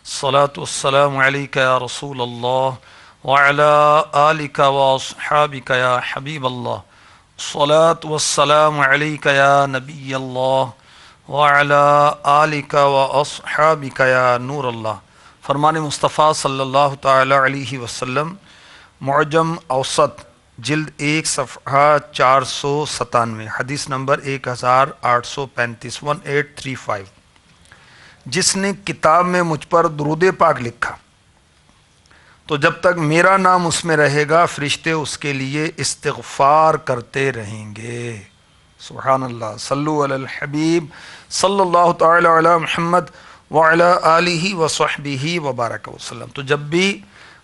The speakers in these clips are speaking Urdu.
الصلاة والسلام عليك يا رسول الله وعلى آلك وأصحابك يا حبيب الله. الصلاة والسلام عليك يا نبي الله وعلى آلك وأصحابك يا نور اللہ. فرمان مصطفیٰ صلی اللہ تعالی علیہ وسلم، معجم اوسط جلد 1 صفحہ 497، حدیث نمبر 1835 1835. جس نے کتاب میں مجھ پر درود پاک لکھا تو جب تک میرا نام اس میں رہے گا فرشتے اس کے لیے استغفار کرتے رہیں گے. سبحان اللہ. صلو علی الحبیب صلی اللہ تعالی علی محمد وعلی آلہ وصحبہ وبارک وسلم. تو جب بھی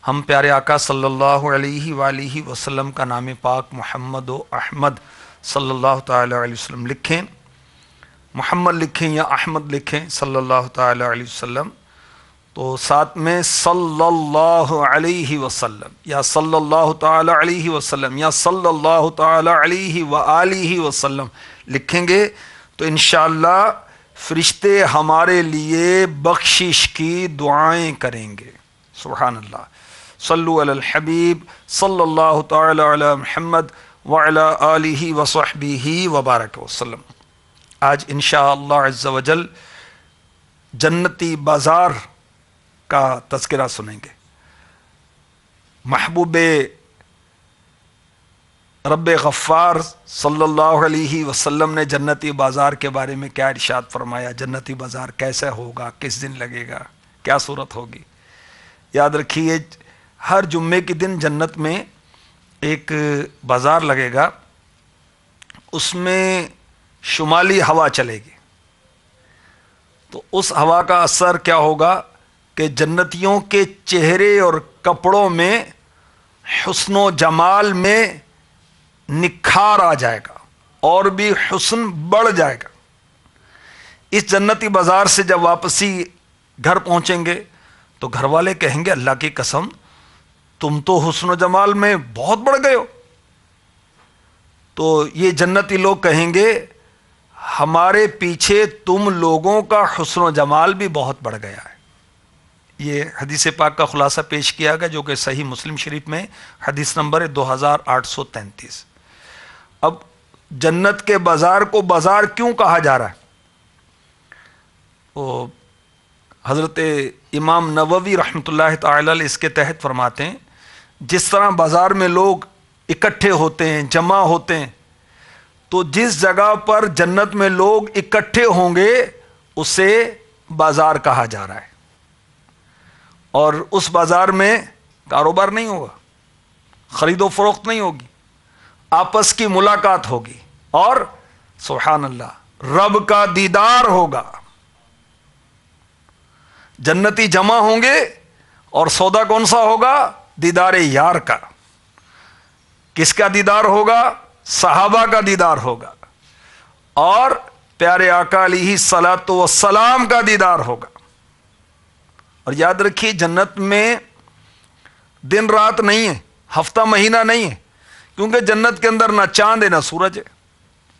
ہم پیارے آقا صلی اللہ علیہ وآلہ وسلم کا نام پاک محمد و احمد صلی اللہ تعالی علیہ وسلم لکھیں، محمد لکھیں یا احمد لکھیں صلی اللہ تعالی علیہ وسلم، تو ساتھ میں صلی اللہ علیہ وسلم یا صلی اللہ تعالی علیہ وسلم یا صلی اللہ تعالی علیہ وآلہ وسلم لکھیں گے تو انشاءاللہ فرشتے ہمارے لیے بخشش کی دعائیں کریں گے. سبحان اللہ. صلو علی الحبیب صلی اللہ تعالی علی محمد وعلی آلہ وصحبہ وبارک وسلم. آج انشاءاللہ عز و جل جنتی بازار کا تذکرہ سنیں گے. محبوب رب غفار صلی اللہ علیہ وسلم نے جنتی بازار کے بارے میں کیا ارشاد فرمایا، جنتی بازار کیسے ہوگا، کس دن لگے گا، کیا صورت ہوگی. یاد رکھیے ہر جمعے کے دن جنت میں ایک بازار لگے گا، اس میں شمالی ہوا چلے گی. تو اس ہوا کا اثر کیا ہوگا کہ جنتیوں کے چہرے اور کپڑوں میں حسن و جمال میں نکھار آ جائے گا اور بھی حسن بڑھ جائے گا. اس جنتی بازار سے جب واپسی گھر پہنچیں گے تو گھر والے کہیں گے اللہ کی قسم تم تو حسن و جمال میں بہت بڑھ گئے ہو. تو یہ جنتی لوگ کہیں گے ہمارے پیچھے تم لوگوں کا حسن و جمال بھی بہت بڑھ گیا ہے. یہ حدیث پاک کا خلاصہ پیش کیا گیا جو کہ صحیح مسلم شریف میں حدیث نمبر 2833. اب جنت کے بازار کو بازار کیوں کہا جا رہا ہے؟ وہ حضرت امام نووی رحمۃ اللہ تعالی علیہ اس کے تحت فرماتے ہیں جس طرح بازار میں لوگ اکٹھے ہوتے ہیں، جمع ہوتے ہیں، تو جس جگہ پر جنت میں لوگ اکٹھے ہوں گے اسے بازار کہا جا رہا ہے. اور اس بازار میں کاروبار نہیں ہوگا، خرید و فروخت نہیں ہوگی، آپس کی ملاقات ہوگی اور سبحان اللہ رب کا دیدار ہوگا. جنتی جمع ہوں گے اور سودا کون سا ہوگا؟ دیدار یار کا. کس کا دیدار ہوگا؟ صحابہ کا دیدار ہوگا اور پیارے آقا علیہ الصلاۃ والسلام کا دیدار ہوگا. اور یاد رکھیے جنت میں دن رات نہیں ہے، ہفتہ مہینہ نہیں ہے، کیونکہ جنت کے اندر نہ چاند ہے نہ سورج ہے،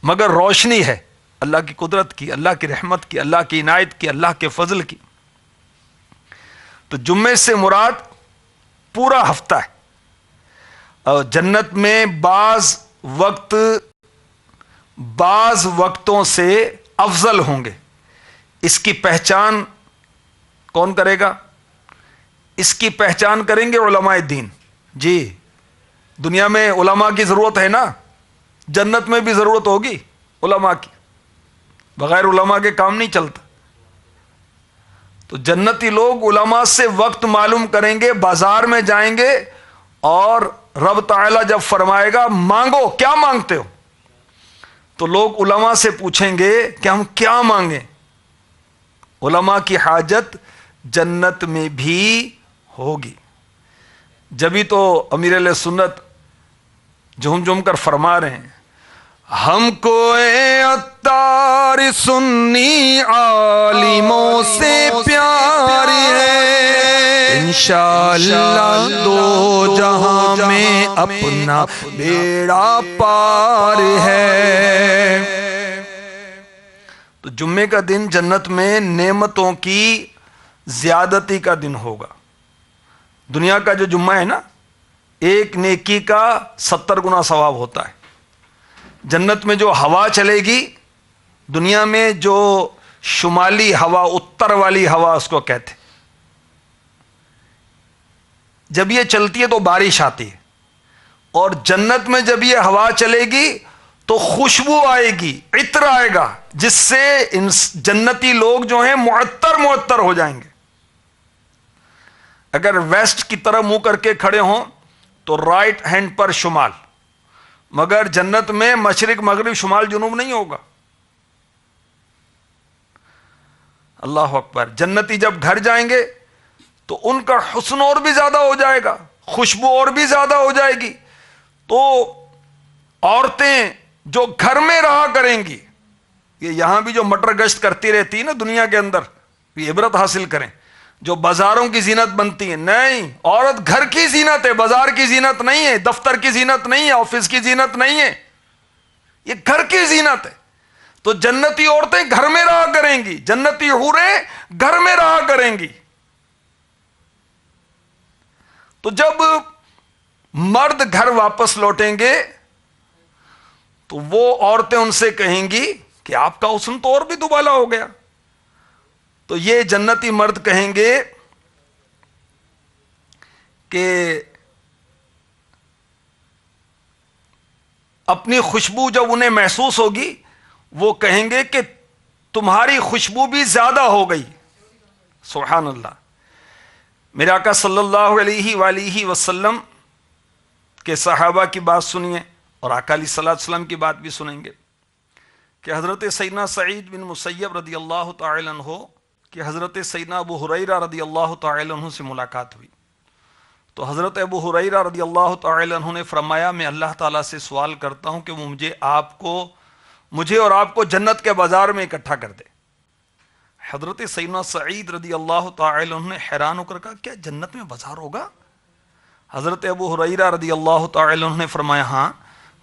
مگر روشنی ہے اللہ کی قدرت کی، اللہ کی رحمت کی، اللہ کی عنایت کی، اللہ کے فضل کی. تو جمعے سے مراد پورا ہفتہ ہے. اور جنت میں بعض وقتوں سے افضل ہوں گے. اس کی پہچان کون کرے گا؟ اس کی پہچان کریں گے علماء دین. جی دنیا میں علماء کی ضرورت ہے نا، جنت میں بھی ضرورت ہوگی علماء کی، بغیر علماء کے کام نہیں چلتا. تو جنتی لوگ علماء سے وقت معلوم کریں گے، بازار میں جائیں گے اور رب تعالیٰ جب فرمائے گا مانگو، کیا مانگتے ہو؟ تو لوگ علماء سے پوچھیں گے کہ ہم کیا مانگیں. علماء کی حاجت جنت میں بھی ہوگی. جبھی تو امیر علیہ سنت جھوم جھوم کر فرما رہے ہیں ہم کو اے عطار سنی عالموں سے پیار ہے، انشاءاللہ دو جہاں میں اپنا بیڑا پار ہے. تو جمعے کا دن جنت میں نعمتوں کی زیادتی کا دن ہوگا. دنیا کا جو جمعہ ہے نا، ایک نیکی کا 70 گنا ثواب ہوتا ہے. جنت میں جو ہوا چلے گی، دنیا میں جو شمالی ہوا، اتر والی ہوا اس کو کہتے، جب یہ چلتی ہے تو بارش آتی ہے. اور جنت میں جب یہ ہوا چلے گی تو خوشبو آئے گی، عطر آئے گا، جس سے جنتی لوگ جو ہیں معطر ہو جائیں گے. اگر ویسٹ کی طرف منہ کر کے کھڑے ہوں تو رائٹ ہینڈ پر شمال، مگر جنت میں مشرق مغرب شمال جنوب نہیں ہوگا. اللہ اکبر. جنتی جب گھر جائیں گے تو ان کا حسن اور بھی زیادہ ہو جائے گا، خوشبو اور بھی زیادہ ہو جائے گی. تو عورتیں جو گھر میں رہا کریں گی، یہ یہاں بھی جو مٹر گشت کرتی رہتی ہے نا دنیا کے اندر، یہ عبرت حاصل کریں. جو بازاروں کی زینت بنتی ہے، نہیں، عورت گھر کی زینت ہے، بازار کی زینت نہیں ہے، دفتر کی زینت نہیں ہے، آفس کی زینت نہیں ہے، یہ گھر کی زینت ہے. تو جنتی عورتیں گھر میں رہا کریں گی، جنتی حوریں گھر میں رہا کریں گی. تو جب مرد گھر واپس لوٹیں گے تو وہ عورتیں ان سے کہیں گی کہ آپ کا حسن تو اور بھی دوبالا ہو گیا. تو یہ جنتی مرد کہیں گے کہ اپنی خوشبو جب انہیں محسوس ہوگی، وہ کہیں گے کہ تمہاری خوشبو بھی زیادہ ہو گئی. سبحان اللہ. میرے آقا صلی اللہ علیہ وآلہ وسلم کے صحابہ کی بات سنیے، اور آقا علیہ الصلوۃ والسلام کی بات بھی سنیں گے کہ حضرت سیدنا سعید بن مسیب رضی اللہ تعالی عنہ کہ حضرت سیدنا ابو ہریرہ رضی اللہ تعالی عنہ سے ملاقات ہوئی. تو حضرت ابو ہریرہ رضی اللہ تعالی عنہ نے فرمایا، میں اللہ تعالیٰ سے سوال کرتا ہوں کہ وہ مجھے اور آپ کو جنت کے بازار میں اکٹھا کر دے. حضرت سیدنا سعید رضی اللہ تعالی عنہ نے حیران ہو کر کہا، کیا جنت میں بازار ہوگا؟ حضرت ابو ہریرہ رضی اللہ تعالی عنہ نے فرمایا، ہاں،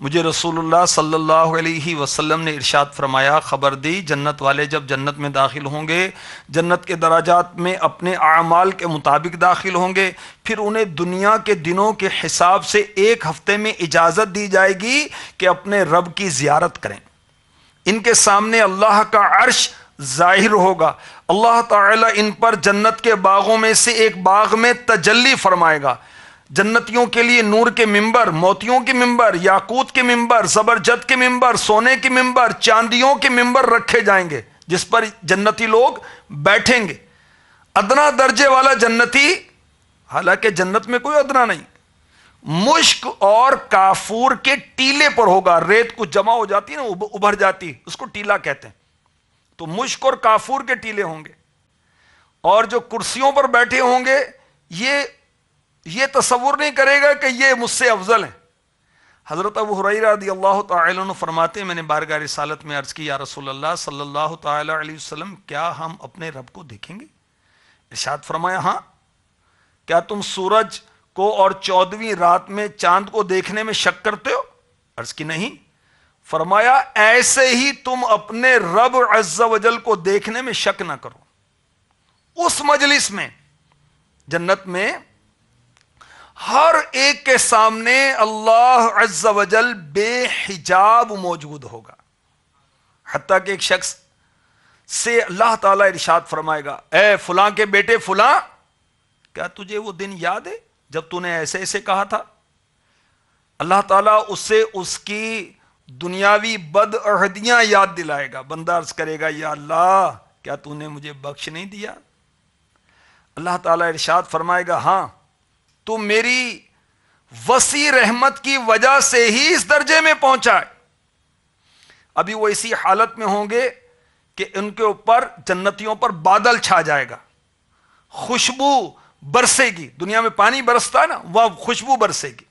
مجھے رسول اللہ صلی اللہ علیہ وسلم نے ارشاد فرمایا، خبر دی، جنت والے جب جنت میں داخل ہوں گے، جنت کے درجات میں اپنے اعمال کے مطابق داخل ہوں گے، پھر انہیں دنیا کے دنوں کے حساب سے 1 ہفتے میں اجازت دی جائے گی کہ اپنے رب کی زیارت کریں. ان کے سامنے اللہ کا عرش ظاہر ہوگا. اللہ تعالیٰ ان پر جنت کے باغوں میں سے ایک باغ میں تجلی فرمائے گا. جنتیوں کے لیے نور کے ممبر، موتیوں کے ممبر، یاقوت کے ممبر، زبرجد کے ممبر، سونے کے ممبر، چاندیوں کے ممبر رکھے جائیں گے، جس پر جنتی لوگ بیٹھیں گے. ادنا درجے والا جنتی، حالانکہ جنت میں کوئی ادنا نہیں، مشک اور کافور کے ٹیلے پر ہوگا. ریت کچھ جمع ہو جاتی ہے نا، ابھر جاتی، اس کو ٹیلا کہتے ہیں. تو مشک اور کافور کے ٹیلے ہوں گے، اور جو کرسیوں پر بیٹھے ہوں گے یہ تصور نہیں کرے گا کہ یہ مجھ سے افضل ہیں. حضرت ابو ہریرہ رضی اللہ تعالی عنہ فرماتے ہیں، میں نے بارگاہ رسالت میں عرض کی، یا رسول اللہ صلی اللہ تعالی علیہ وسلم، کیا ہم اپنے رب کو دیکھیں گے؟ ارشاد فرمایا، ہاں. کیا تم سورج کو اور 14ویں رات میں چاند کو دیکھنے میں شک کرتے ہو؟ عرض کی نہیں. فرمایا، ایسے ہی تم اپنے رب عز و جل کو دیکھنے میں شک نہ کرو. اس مجلس میں، جنت میں، ہر ایک کے سامنے اللہ عز و جل بے حجاب موجود ہوگا. حتیٰ کہ ایک شخص سے اللہ تعالیٰ ارشاد فرمائے گا، اے فلاں کے بیٹے فلاں، کیا تجھے وہ دن یاد ہے جب تو نے ایسے ایسے کہا تھا؟ اللہ تعالیٰ اسے اس کی دنیاوی بدعہدیاں یاد دلائے گا. بندہ عرض کرے گا، یا اللہ، کیا تو نے مجھے بخش نہیں دیا؟ اللہ تعالیٰ ارشاد فرمائے گا، ہاں، تو میری وسیع رحمت کی وجہ سے ہی اس درجے میں پہنچا ہے. ابھی وہ اسی حالت میں ہوں گے کہ ان کے اوپر، جنتیوں پر بادل چھا جائے گا، خوشبو برسے گی. دنیا میں پانی برستا ہے نا، وہ خوشبو برسے گی،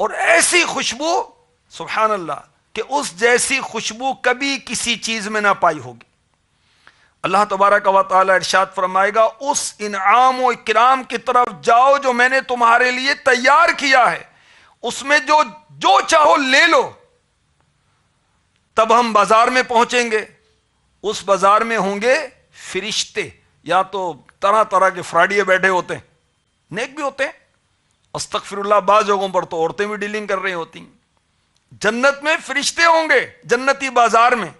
اور ایسی خوشبو، سبحان اللہ، کہ اس جیسی خوشبو کبھی کسی چیز میں نہ پائی ہوگی. اللہ تبارک و تعالی ارشاد فرمائے گا، اس انعام و اکرام کی طرف جاؤ جو میں نے تمہارے لیے تیار کیا ہے، اس میں جو چاہو لے لو. تب ہم بازار میں پہنچیں گے، اس بازار میں ہوں گے فرشتے، یا تو طرح طرح کے فراڈیے بیٹھے ہوتے ہیں، نیک بھی ہوتے ہیں، استغفر اللہ، بعض جگہوں پر تو عورتیں بھی ڈیلنگ کر رہی ہوتی ہیں۔ جنت میں فرشتے ہوں گے جنتی بازار میں،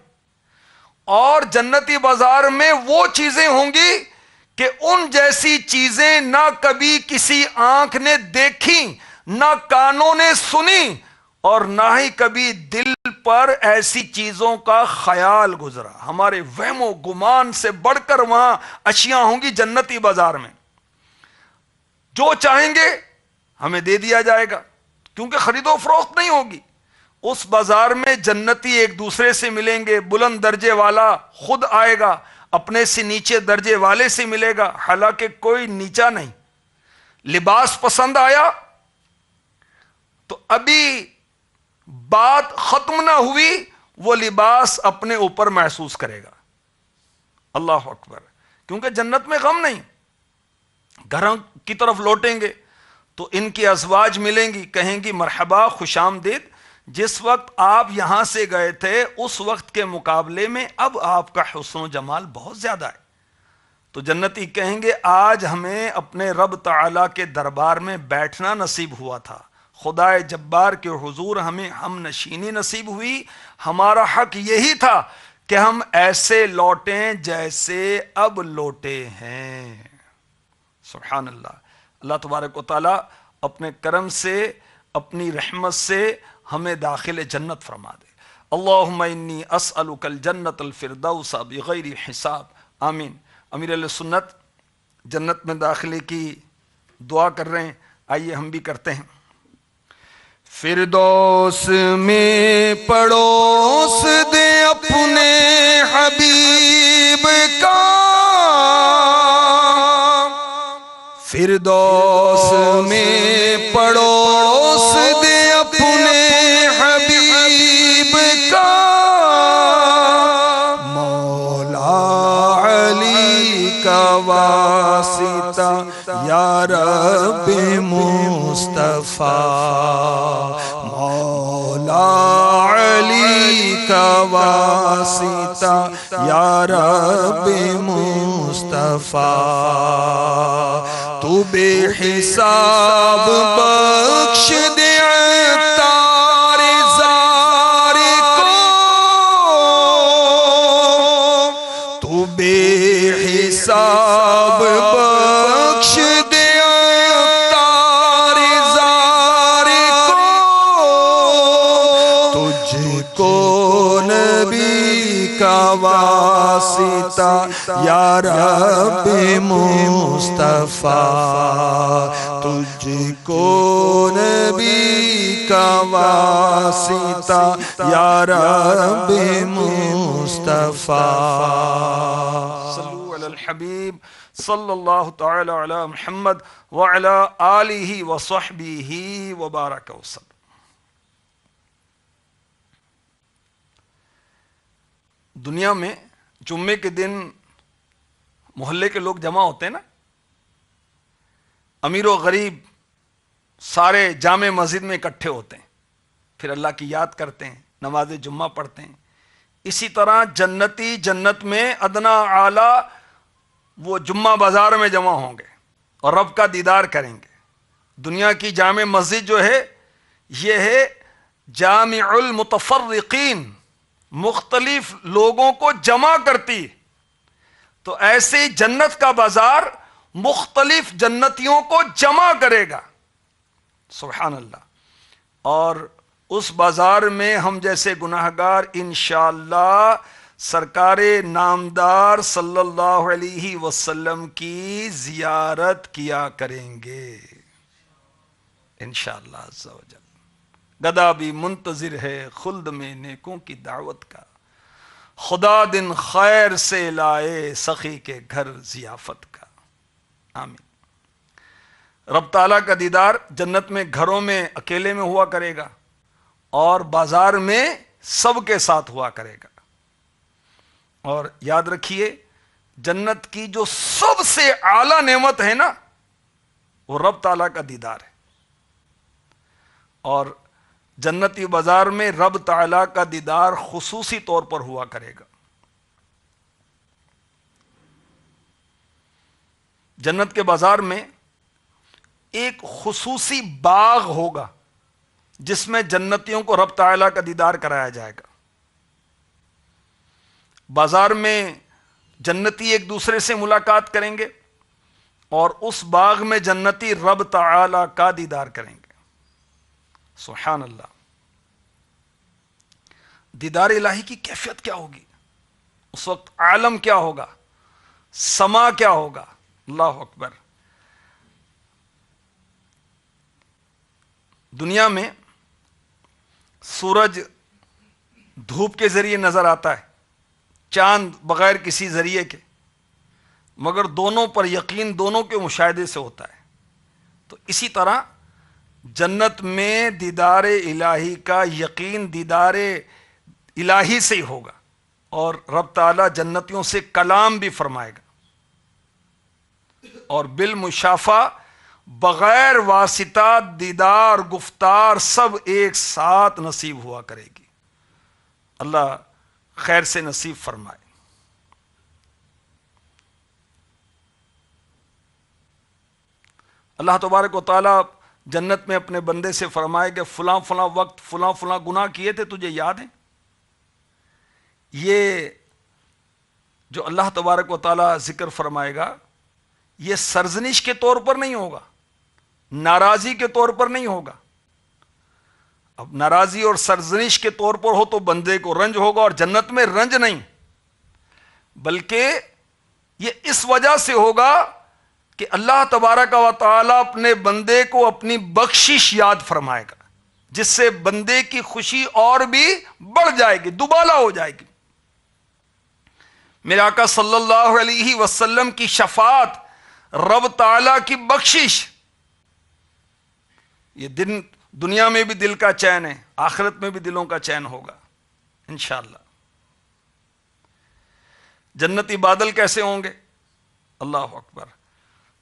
اور جنتی بازار میں وہ چیزیں ہوں گی کہ ان جیسی چیزیں نہ کبھی کسی آنکھ نے دیکھی، نہ کانوں نے سنی، اور نہ ہی کبھی دل پر ایسی چیزوں کا خیال گزرا۔ ہمارے وہم و گمان سے بڑھ کر وہاں اشیاء ہوں گی جنتی بازار میں، جو چاہیں گے ہمیں دے دیا جائے گا، کیونکہ خرید و فروخت نہیں ہوگی۔ اس بازار میں جنتی ایک دوسرے سے ملیں گے، بلند درجے والا خود آئے گا، اپنے سے نیچے درجے والے سے ملے گا، حالانکہ کوئی نیچا نہیں۔ لباس پسند آیا تو ابھی بات ختم نہ ہوئی، وہ لباس اپنے اوپر محسوس کرے گا۔ اللہ اکبر، کیونکہ جنت میں غم نہیں۔ گھروں کی طرف لوٹیں گے تو ان کی ازواج ملیں گی، کہیں گی مرحبا، خوش آمدید، جس وقت آپ یہاں سے گئے تھے اس وقت کے مقابلے میں اب آپ کا حسن و جمال بہت زیادہ ہے۔ تو جنتی کہیں گے آج ہمیں اپنے رب تعالیٰ کے دربار میں بیٹھنا نصیب ہوا تھا، خدا جبار کے حضور ہمیں ہم نشینی نصیب ہوئی، ہمارا حق یہی تھا کہ ہم ایسے لوٹیں جیسے اب لوٹے ہیں۔ سبحان اللہ۔ اللہ تبارک و تعالیٰ اپنے کرم سے، اپنی رحمت سے ہمیں داخل جنت فرما دے۔ اللہم انی اسألک الجنت الفردوس بغیر حساب، آمین۔ امیر علیہ سنت جنت میں داخلے کی دعا کر رہے ہیں، آئیے ہم بھی کرتے ہیں۔ فردوس میں پڑوس دے اپنے حبیب کا، فردوس میں پڑوس دے اپنے حبیب کا، مولا علی کا واسطہ یا رب مصطفیٰ، مولا علی کا واسطہ یا رب مصطفیٰ، تو بے حساب بخش دے عطار زار کو، تو بے حساب بخش دے عطار زار کو، تجھ کو نبی کا واسطہ یا رب مصطفیٰ، تجھ کو نبی کا واسطہ یا رب مصطفیٰ۔ صلو علی الحبیب صلی اللہ تعالی علی محمد وعلی آلہ وصحبہ وبارک وسلم۔ دنیا میں جمعے کے دن محلے کے لوگ جمع ہوتے ہیں نا، امیر و غریب سارے جامع مسجد میں اکٹھے ہوتے ہیں، پھر اللہ کی یاد کرتے ہیں، نماز جمعہ پڑھتے ہیں۔ اسی طرح جنتی جنت میں ادنا اعلیٰ وہ جمعہ بازار میں جمع ہوں گے اور رب کا دیدار کریں گے۔ دنیا کی جامع مسجد جو ہے یہ ہے جامع المتفرقین، مختلف لوگوں کو جمع کرتی، تو ایسے جنت کا بازار مختلف جنتیوں کو جمع کرے گا۔ سبحان اللہ۔ اور اس بازار میں ہم جیسے گناہگار انشاءاللہ سرکار نامدار صلی اللہ علیہ وسلم کی زیارت کیا کریں گے انشاءاللہ عز و جل۔ گدا بھی منتظر ہے خلد میں نیکوں کی دعوت کا، خدا دن خیر سے لائے سخی کے گھر ضیافت کا۔ آمین۔ رب تعالیٰ کا دیدار جنت میں گھروں میں اکیلے میں ہوا کرے گا اور بازار میں سب کے ساتھ ہوا کرے گا۔ اور یاد رکھیے جنت کی جو سب سے اعلیٰ نعمت ہے نا وہ رب تعالیٰ کا دیدار ہے، اور جنتی بازار میں رب تعالیٰ کا دیدار خصوصی طور پر ہوا کرے گا۔ جنت کے بازار میں ایک خصوصی باغ ہوگا جس میں جنتیوں کو رب تعالیٰ کا دیدار کرایا جائے گا. بازار میں جنتی ایک دوسرے سے ملاقات کریں گے اور اس باغ میں جنتی رب تعالیٰ کا دیدار کریں گے. سبحان اللہ. دیدار الہی کی کیفیت کیا ہوگی؟ اس وقت عالم کیا ہوگا؟ سما کیا ہوگا؟ اللہ اکبر. دنیا میں سورج دھوپ کے ذریعے نظر آتا ہے، چاند بغیر کسی ذریعے کے، مگر دونوں پر یقین دونوں کے مشاہدے سے ہوتا ہے. تو اسی طرح جنت میں دیدار الہی کا یقین دیدار الہی سے ہی ہوگا، اور رب تعالیٰ جنتیوں سے کلام بھی فرمائے گا، اور بالمشافہ بغیر واسطہ دیدار گفتار سب ایک ساتھ نصیب ہوا کرے گی. اللہ خیر سے نصیب فرمائے. اللہ تبارک و تعالیٰ جنت میں اپنے بندے سے فرمائے کہ فلاں فلاں وقت فلاں فلاں گناہ کیے تھے، تجھے یاد ہیں؟ یہ جو اللہ تبارک و تعالیٰ ذکر فرمائے گا یہ سرزنش کے طور پر نہیں ہوگا، ناراضی کے طور پر نہیں ہوگا. اب ناراضی اور سرزنش کے طور پر ہو تو بندے کو رنج ہوگا، اور جنت میں رنج نہیں، بلکہ یہ اس وجہ سے ہوگا کہ اللہ تبارک و تعالی اپنے بندے کو اپنی بخشش یاد فرمائے گا، جس سے بندے کی خوشی اور بھی بڑھ جائے گی، دوبالا ہو جائے گی. میرے آقا صلی اللہ علیہ وسلم کی شفاعت، رب تعالی کی بخشش، یہ دنیا میں بھی دل کا چین ہے، آخرت میں بھی دلوں کا چین ہوگا انشاءاللہ. جنتی بادل کیسے ہوں گے؟ اللہ اکبر.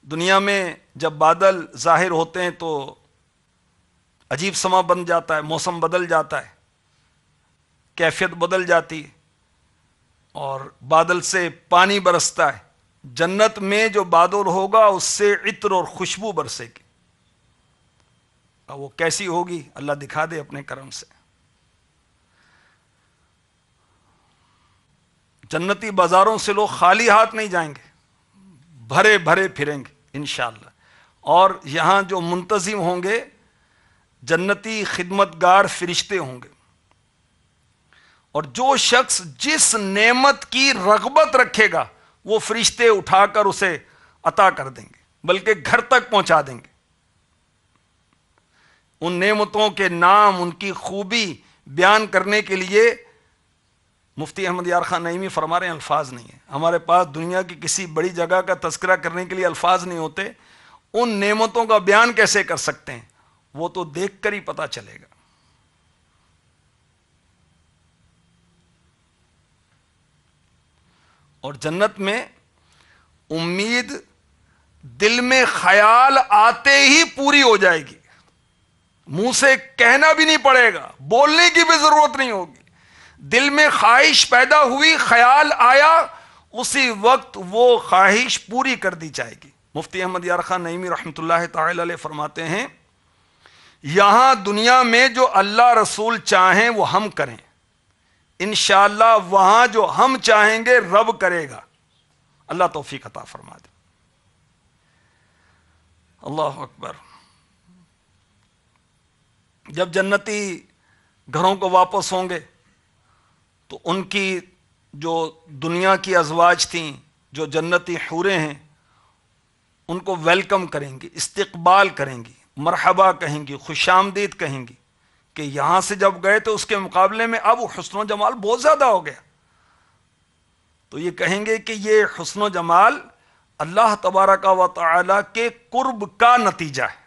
دنیا میں جب بادل ظاہر ہوتے ہیں تو عجیب سما بن جاتا ہے، موسم بدل جاتا ہے، کیفیت بدل جاتی ہے، اور بادل سے پانی برستا ہے. جنت میں جو بادل ہوگا اس سے عطر اور خوشبو برسے گی. وہ کیسی ہوگی اللہ دکھا دے اپنے کرم سے. جنتی بازاروں سے لوگ خالی ہاتھ نہیں جائیں گے، بھرے بھرے پھریں گے انشاءاللہ. اور یہاں جو منتظم ہوں گے جنتی خدمتگار فرشتے ہوں گے، اور جو شخص جس نعمت کی رغبت رکھے گا وہ فرشتے اٹھا کر اسے عطا کر دیں گے، بلکہ گھر تک پہنچا دیں گے. ان نعمتوں کے نام، ان کی خوبی بیان کرنے کے لیے مفتی احمد یار خان نعیمی فرما رہے ہیں الفاظ نہیں ہیں. ہمارے پاس دنیا کی کسی بڑی جگہ کا تذکرہ کرنے کے لیے الفاظ نہیں ہوتے. ان نعمتوں کا بیان کیسے کر سکتے ہیں؟ وہ تو دیکھ کر ہی پتہ چلے گا. اور جنت میں امید دل میں خیال آتے ہی پوری ہو جائے گی، منہ سے کہنا بھی نہیں پڑے گا، بولنے کی بھی ضرورت نہیں ہوگی. دل میں خواہش پیدا ہوئی، خیال آیا، اسی وقت وہ خواہش پوری کر دی جائے گی. مفتی احمد یار خان نعیمی رحمۃ اللہ تعالی علیہ فرماتے ہیں یہاں دنیا میں جو اللہ رسول چاہیں وہ ہم کریں، انشاءاللہ وہاں جو ہم چاہیں گے رب کرے گا. اللہ توفیق عطا فرما دے. اللہ اکبر. جب جنتی گھروں کو واپس ہوں گے تو ان کی جو دنیا کی ازواج تھیں، جو جنتی حوریں ہیں، ان کو ویلکم کریں گی، استقبال کریں گی، مرحبا کہیں گی، خوش آمدید کہیں گی کہ یہاں سے جب گئے تو اس کے مقابلے میں اب حسن و جمال بہت زیادہ ہو گیا. تو یہ کہیں گے کہ یہ حسن و جمال اللہ تبارک و تعالی کے قرب کا نتیجہ ہے.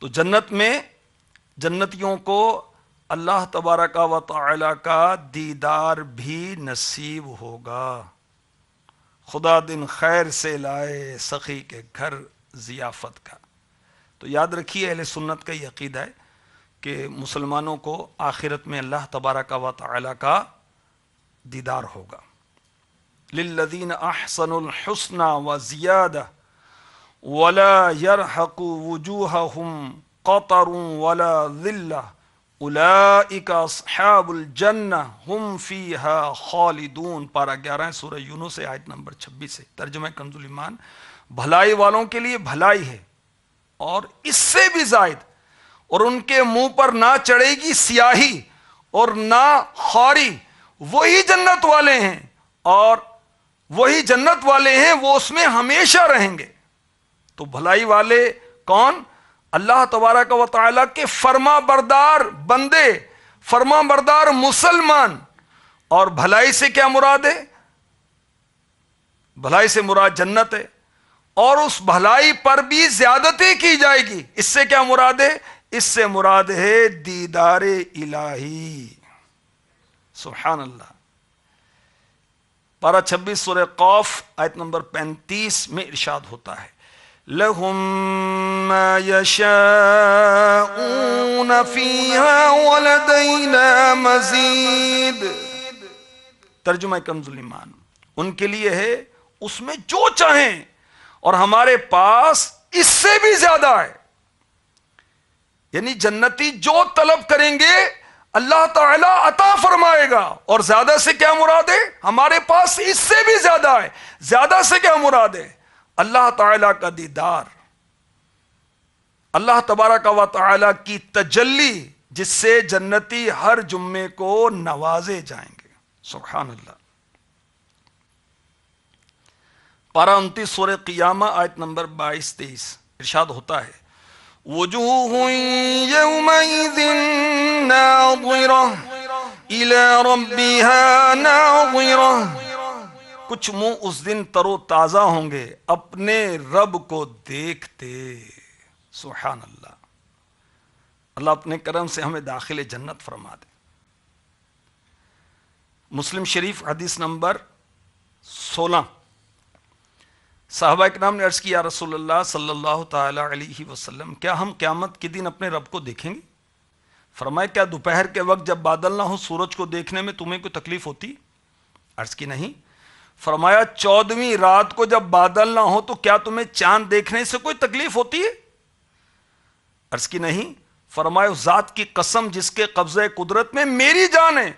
تو جنت میں جنتیوں کو اللہ تبارک و تعالی کا دیدار بھی نصیب ہوگا. خدا دن خیر سے لائے سخی کے گھر ضیافت کا. تو یاد رکھیے اہل سنت کا یہ عقیدہ ہے کہ مسلمانوں کو آخرت میں اللہ تبارک و تعالی کا دیدار ہوگا. للذین احسنوا الحسنى وزیادہ ولا يرحق وجوہہم قطر ولا ذلہ اولئک اصحاب الجنہ ہم فیہا خالدون۔ پارہ 11 سورہ یونس سے آیت نمبر 26 سے۔ ترجمہ کنز الایمان، بھلائی والوں کے لیے بھلائی ہے اور اس سے بھی زائد، اور ان کے منہ پر نہ چڑھے گی سیاہی اور نہ خاری، وہی جنت والے ہیں، اور وہی جنت والے ہیں، وہ اس میں ہمیشہ رہیں گے۔ تو بھلائی والے کون؟ اللہ تبارک و تعالی کے فرما بردار بندے، فرما بردار مسلمان۔ اور بھلائی سے کیا مراد ہے؟ بھلائی سے مراد جنت ہے، اور اس بھلائی پر بھی زیادتی کی جائے گی۔ اس سے کیا مراد ہے؟ اس سے مراد ہے دیدار الہی۔ سبحان اللہ۔ پارہ 26 سورہ قاف آیت نمبر 35 میں ارشاد ہوتا ہے لَهُم مَّا يَشَاءُونَ فِيهَا وَلَدَيْنَا مَزِيدٌ۔ ترجمہ کنز الایمان، ان کے لیے ہے اس میں جو چاہیں، اور ہمارے پاس اس سے بھی زیادہ ہے۔ یعنی جنتی جو طلب کریں گے اللہ تعالی عطا فرمائے گا۔ اور زیادہ سے کیا مراد ہے؟ ہمارے پاس اس سے بھی زیادہ ہے۔ زیادہ سے کیا مراد ہے؟ اللہ تعالی کا دیدار، اللہ تبارک و تعالی کی تجلی، جس سے جنتی ہر جمعے کو نوازے جائیں گے۔ سبحان اللہ۔ پارہ 29 سورہ قیامہ آیت نمبر 22-23 ارشاد ہوتا ہے وجوہ یومئذ ناظرہ الی ربها ناظرہ، کچھ منہ اس دن تر و تازہ ہوں گے اپنے رب کو دیکھتے۔ سبحان اللہ۔ اللہ اپنے کرم سے ہمیں داخل جنت فرما دے۔ مسلم شریف حدیث نمبر 16۔ صحابہ اکرام نے عرض کیا یا رسول اللہ صلی اللہ تعالی علیہ وسلم، کیا ہم قیامت کے دن اپنے رب کو دیکھیں گے؟ فرمائے کیا دوپہر کے وقت جب بادل نہ ہو سورج کو دیکھنے میں تمہیں کوئی تکلیف ہوتی؟ عرض کی نہیں۔ فرمایا 14ویں رات کو جب بادل نہ ہو تو کیا تمہیں چاند دیکھنے سے کوئی تکلیف ہوتی ہے؟ عرض کی نہیں۔ فرمایا اس ذات کی قسم جس کے قبضہ قدرت میں میری جان ہے،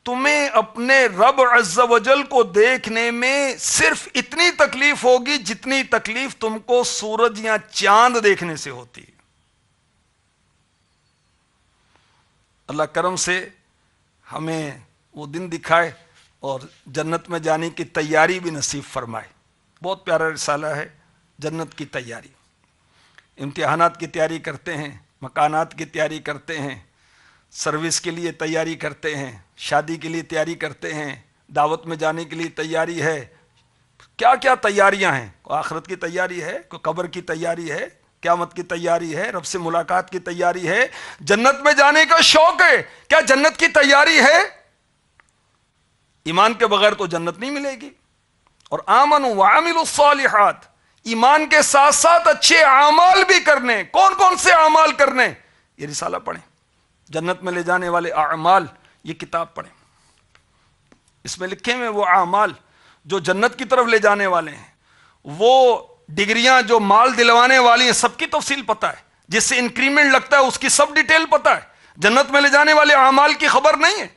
تمہیں اپنے رب عز و جل کو دیکھنے میں صرف اتنی تکلیف ہوگی جتنی تکلیف تم کو سورج یا چاند دیکھنے سے ہوتی ہے۔ اللہ کرم سے ہمیں وہ دن دکھائے اور جنت میں جانے کی تیاری بھی نصیب فرمائے۔ بہت پیارا رسالہ ہے جنت کی تیاری۔ امتحانات کی تیاری کرتے ہیں، مکانات کی تیاری کرتے ہیں، سروس کے لیے تیاری کرتے ہیں، شادی کے لیے تیاری کرتے ہیں، دعوت میں جانے کے لیے تیاری ہے۔ کیا کیا تیاریاں ہیں؟ کوئی آخرت کی تیاری ہے، کوئی قبر کی تیاری ہے، قیامت کی تیاری ہے، رب سے ملاقات کی تیاری ہے، جنت میں جانے کا شوق ہے۔ کیا جنت کی تیاری ہے؟ ایمان کے بغیر تو جنت نہیں ملے گی۔ اور آمنوا وعملوا الصالحات، ایمان کے ساتھ ساتھ اچھے اعمال بھی کرنے۔ کون کون سے اعمال کرنے؟ یہ رسالہ پڑھیں، جنت میں لے جانے والے اعمال، یہ کتاب پڑھیں۔ اس میں لکھے ہوئے وہ اعمال جو جنت کی طرف لے جانے والے ہیں، وہ ڈگریاں جو مال دلوانے والی ہیں، سب کی تفصیل پتہ ہے۔ جس سے انکریمنٹ لگتا ہے اس کی سب ڈیٹیل پتہ ہے۔ جنت میں لے جانے والے اعمال کی خبر نہیں ہے۔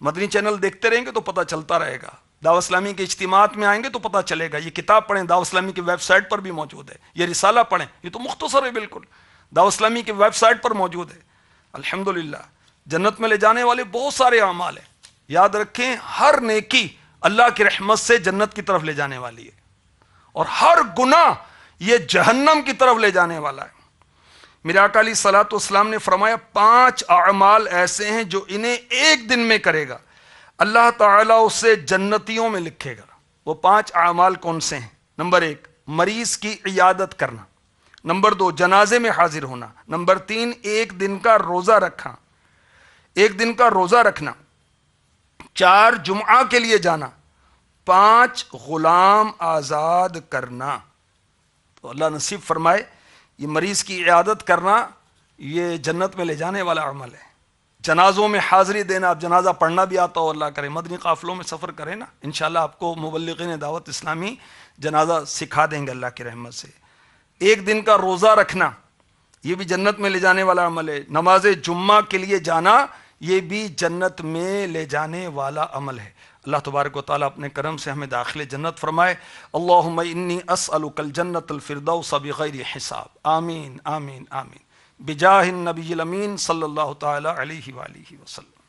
مدنی چینل دیکھتے رہیں گے تو پتہ چلتا رہے گا، دعوت اسلامی کے اجتماعات میں آئیں گے تو پتہ چلے گا۔ یہ کتاب پڑھیں، دعوت اسلامی کی ویب سائٹ پر بھی موجود ہے۔ یہ رسالہ پڑھیں، یہ تو مختصر ہے بالکل، دعوت اسلامی کی ویب سائٹ پر موجود ہے۔ الحمدللہ جنت میں لے جانے والے بہت سارے اعمال ہیں۔ یاد رکھیں، ہر نیکی اللہ کی رحمت سے جنت کی طرف لے جانے والی ہے، اور ہر گناہ یہ جہنم کی طرف لے جانے والا ہے۔ میرے آقا علیہ الصلوۃ والسلام نے فرمایا 5 اعمال ایسے ہیں جو انہیں ایک دن میں کرے گا اللہ تعالیٰ اسے جنتیوں میں لکھے گا۔ وہ 5 اعمال کون سے ہیں؟ نمبر 1 مریض کی عیادت کرنا، نمبر 2 جنازے میں حاضر ہونا، نمبر 3 ایک دن کا روزہ رکھنا، 4 جمعہ کے لیے جانا، 5 غلام آزاد کرنا۔ تو اللہ نصیب فرمائے، یہ مریض کی عیادت کرنا یہ جنت میں لے جانے والا عمل ہے۔ جنازوں میں حاضری دینا، آپ جنازہ پڑھنا بھی آتا ہو اللہ کرے، مدنی قافلوں میں سفر کریں نا، انشاءاللہ آپ کو مبلغین دعوت اسلامی جنازہ سکھا دیں گے اللہ کی رحمت سے۔ ایک دن کا روزہ رکھنا یہ بھی جنت میں لے جانے والا عمل ہے۔ نماز جمعہ کے لیے جانا یہ بھی جنت میں لے جانے والا عمل ہے۔ اللہ تبارک و تعالیٰ اپنے کرم سے ہمیں داخل جنت فرمائے۔ اللہم انی اسألک الجنت الفردوس بغیر حساب، آمین آمین آمین، بجاہ النبی الامین صلی اللہ تعالی علیہ وآلہ وسلم۔